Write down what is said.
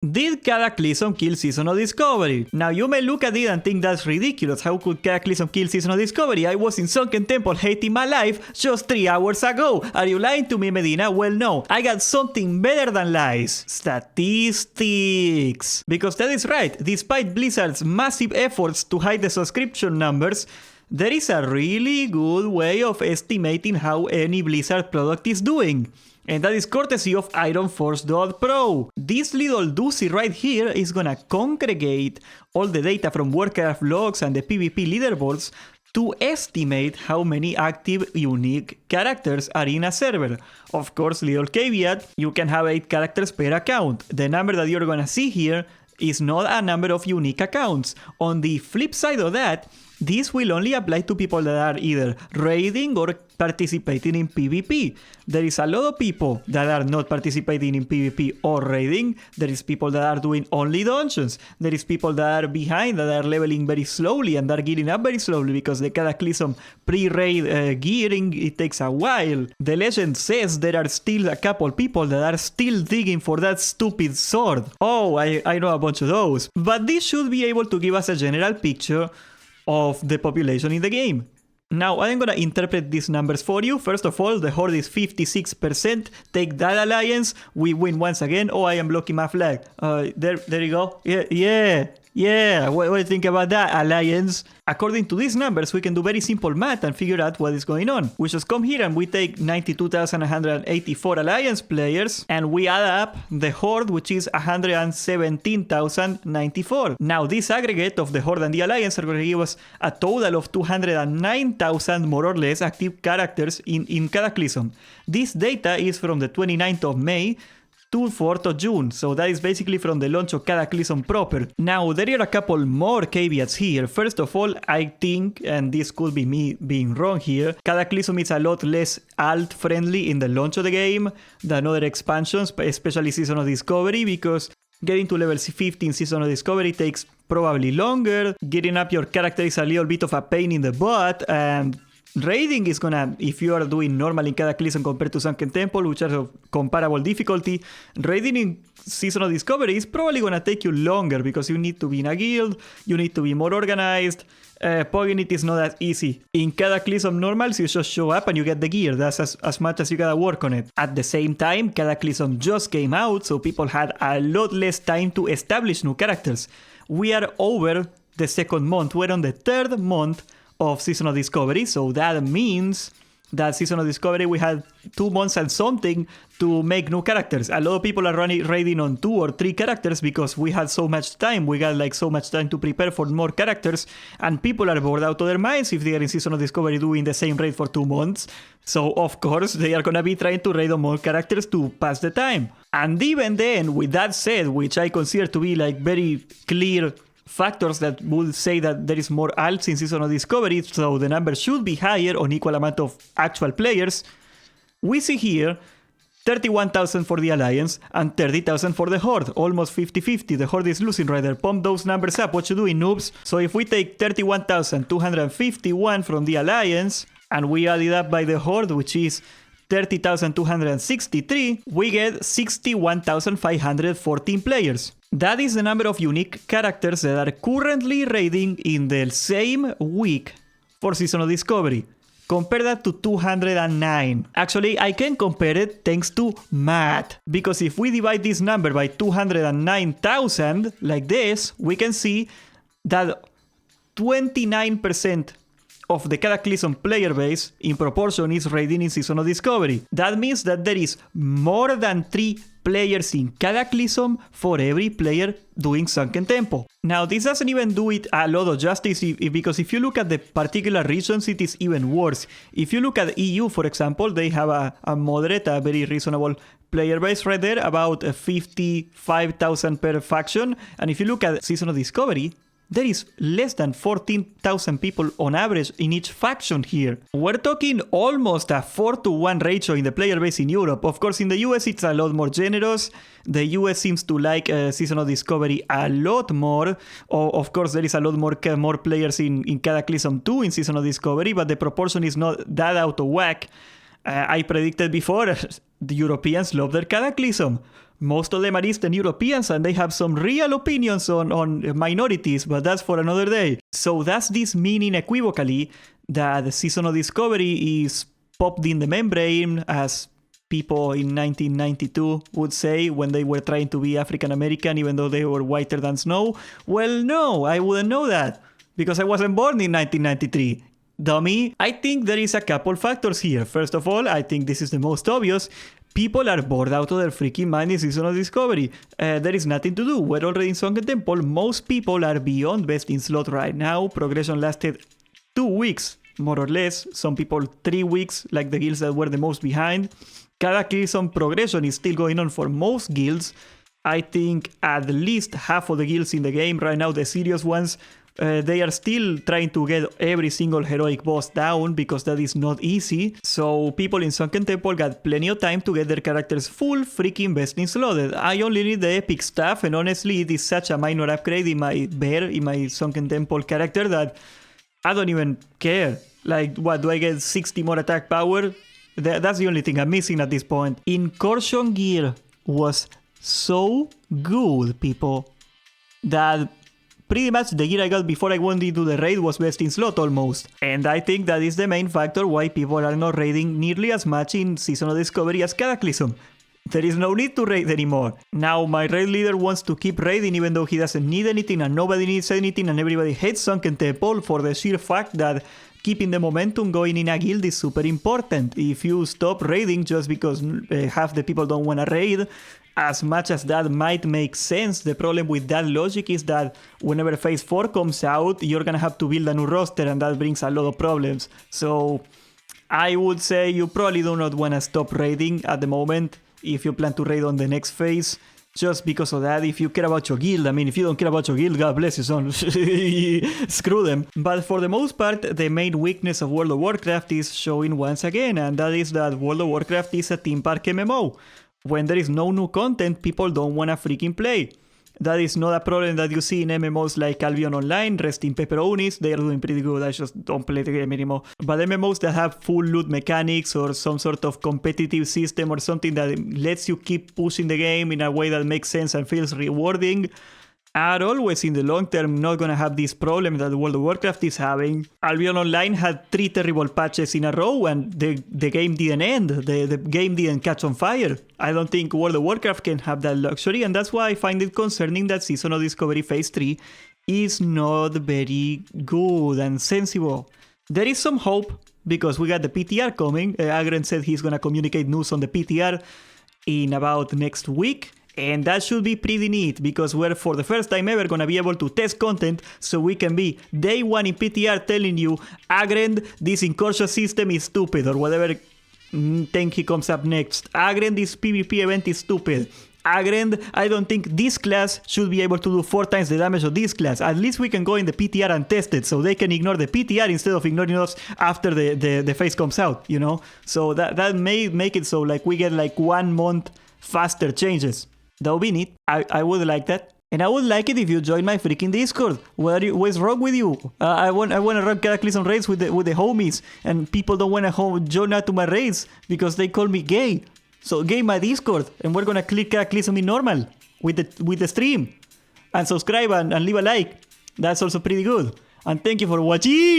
Did Cataclysm kill Seasonal Discovery? Now you may look at it and think that's ridiculous. How could Cataclysm kill Seasonal Discovery? I was in Sunken Temple hating my life just 3 hours ago. Are you lying to me, Medina? Well, no. I got something better than lies. Statistics. Because that is right. Despite Blizzard's massive efforts to hide the subscription numbers, there is a really good way of estimating how any Blizzard product is doing. And that is courtesy of ironforce.pro. This little doozy right here is gonna congregate all the data from Warcraft logs and the PvP leaderboards to estimate how many active unique characters are in a server. Of course, little caveat, you can have 8 characters per account. The number that you're gonna see here is not a number of unique accounts. On the flip side of that, this will only apply to people that are either raiding or participating in PvP. There is a lot of people that are not participating in PvP or raiding. There is people that are doing only dungeons. There is people that are behind, that are leveling very slowly and are gearing up very slowly because the Cataclysm pre-raid gearing, it takes a while. The legend says there are still a couple people that are still digging for that stupid sword. Oh, I know a bunch of those. But this should be able to give us a general picture of the population in the game. Now, I'm gonna interpret these numbers for you. First of all, the horde is 56%. Take that, Alliance. We win once again. Oh, I am blocking my flag. There you go. Yeah. What do you think about that, Alliance? According to these numbers, we can do very simple math and figure out what is going on. We just come here and we take 92,184 Alliance players and we add up the Horde, which is 117,094. Now, this aggregate of the Horde and the Alliance are going to give us a total of 209,000 more or less active characters in Cataclysm. This data is from the 29th of May to 4th of June, so that is basically from the launch of Cataclysm proper. Now, there are a couple more caveats here. First of all, I think, and this could be me being wrong here, Cataclysm is a lot less alt-friendly in the launch of the game than other expansions, especially Seasonal Discovery, because getting to level 15 Seasonal Discovery takes probably longer. Getting up your character is a little bit of a pain in the butt, and raiding is gonna, if you are doing normal in Cataclysm compared to Sunken Temple, which are of comparable difficulty, raiding in Seasonal Discovery is probably gonna take you longer because you need to be in a guild, you need to be more organized. Pogging it is not that easy. In Cataclysm normals, you just show up and you get the gear. That's as much as you gotta work on it. At the same time, Cataclysm just came out, so people had a lot less time to establish new characters. We are over the 2nd month. We're on the 3rd month of Seasonal Discovery, so that means that Seasonal Discovery we had 2 months and something to make new characters. A lot of people are raiding on 2 or 3 characters because we had so much time. We got like so much time to prepare for more characters, and people are bored out of their minds if they are in Seasonal Discovery doing the same raid for 2 months. So of course they are gonna be trying to raid on more characters to pass the time. And even then, with that said, which I consider to be like very clear factors that would say that there is more alts in Seasonal Discovery, so the number should be higher on equal amount of actual players. We see here 31,000 for the Alliance and 30,000 for the Horde, almost 50-50. The Horde is losing right there. Pump those numbers up. What you doing, noobs? So if we take 31,251 from the Alliance and we add it up by the Horde, which is 30,263, we get 61,514 players. That is the number of unique characters that are currently raiding in the same week for Seasonal Discovery. Compare that to 209. Actually, I can compare it thanks to math. Because if we divide this number by 209,000, like this, we can see that 29% of the Cataclysm player base in proportion is raiding in Seasonal Discovery. That means that there is more than 3 players in Cataclysm for every player doing Sunken Temple. Now, this doesn't even do it a lot of justice because if you look at the particular regions, it is even worse. If you look at EU, for example, they have a moderate, a very reasonable player base right there, about 55,000 per faction. And if you look at Seasonal Discovery, there is less than 14,000 people on average in each faction here. We're talking almost a 4-to-1 ratio in the player base in Europe. Of course, in the US it's a lot more generous. The US seems to like Seasonal Discovery a lot more. Of course, there is a lot more players in Cataclysm 2 in Seasonal Discovery, but the proportion is not that out of whack. I predicted before, the Europeans love their Cataclysm. Most of them are Eastern Europeans and they have some real opinions on minorities, but that's for another day. So does this mean unequivocally that the season of discovery is popped in the membrane, as people in 1992 would say when they were trying to be African American even though they were whiter than snow? Well, no, I wouldn't know that because I wasn't born in 1993. Dummy. I think there is a couple factors here. First of all, I think this is the most obvious. People are bored out of their freaking mind in Season of Discovery. There is nothing to do. We're already in Sunken Temple. Most people are beyond best in slot right now. Progression lasted 2 weeks, more or less. Some people 3 weeks, like the guilds that were the most behind. Cataclysm progression is still going on for most guilds. I think at least half of the guilds in the game right now, the serious ones, they are still trying to get every single heroic boss down because that is not easy. So people in Sunken Temple got plenty of time to get their characters full freaking best in slotted. I only need the epic stuff, and honestly it is such a minor upgrade in my bear, in my Sunken Temple character, that I don't even care. Like, what, do I get 60 more attack power? That's the only thing I'm missing at this point. Incursion gear was so good, people, that pretty much the gear I got before I went into the raid was best in slot almost. And I think that is the main factor why people are not raiding nearly as much in Season of Discovery as Cataclysm. There is no need to raid anymore. Now my raid leader wants to keep raiding even though he doesn't need anything and nobody needs anything and everybody hates Sunken Temple for the sheer fact that keeping the momentum going in a guild is super important. If you stop raiding just because half the people don't want to raid, as much as that might make sense, the problem with that logic is that whenever Phase 4 comes out, you're gonna have to build a new roster and that brings a lot of problems. So I would say you probably do not want to stop raiding at the moment if you plan to raid on the next phase. Just because of that, if you care about your guild, I mean, if you don't care about your guild, God bless you, son. Screw them. But for the most part, the main weakness of World of Warcraft is showing once again, and that is that World of Warcraft is a theme park MMO. When there is no new content, people don't want to freaking play. That is not a problem that you see in MMOs like Albion Online, Rest in Pepperonis. They are doing pretty good, I just don't play the game anymore. But MMOs that have full loot mechanics or some sort of competitive system or something that lets you keep pushing the game in a way that makes sense and feels rewarding are always in the long term not gonna have this problem that World of Warcraft is having. Albion Online had 3 terrible patches in a row and the game didn't end. The game didn't catch on fire. I don't think World of Warcraft can have that luxury, and that's why I find it concerning that Season of Discovery Phase 3 is not very good and sensible. There is some hope because we got the PTR coming. Agren said he's gonna communicate news on the PTR in about next week. And that should be pretty neat because we're for the first time ever gonna be able to test content, so we can be day one in PTR telling you, Agrend, this incursion system is stupid, or whatever thing he comes up next. Agrend, this PvP event is stupid. Agrend, I don't think this class should be able to do 4 times the damage of this class. At least we can go in the PTR and test it, so they can ignore the PTR instead of ignoring us after the phase comes out, you know? So that may make it so like we get like 1 month faster changes. That would be neat. I would like that. And I would like it if you join my freaking Discord. What's wrong with you? I want to run Cataclysm raids with the homies. And people don't want to join out to my raids because they call me gay. So gay my Discord. And we're going to click Cataclysm in normal with the stream. And subscribe and leave a like. That's also pretty good. And thank you for watching.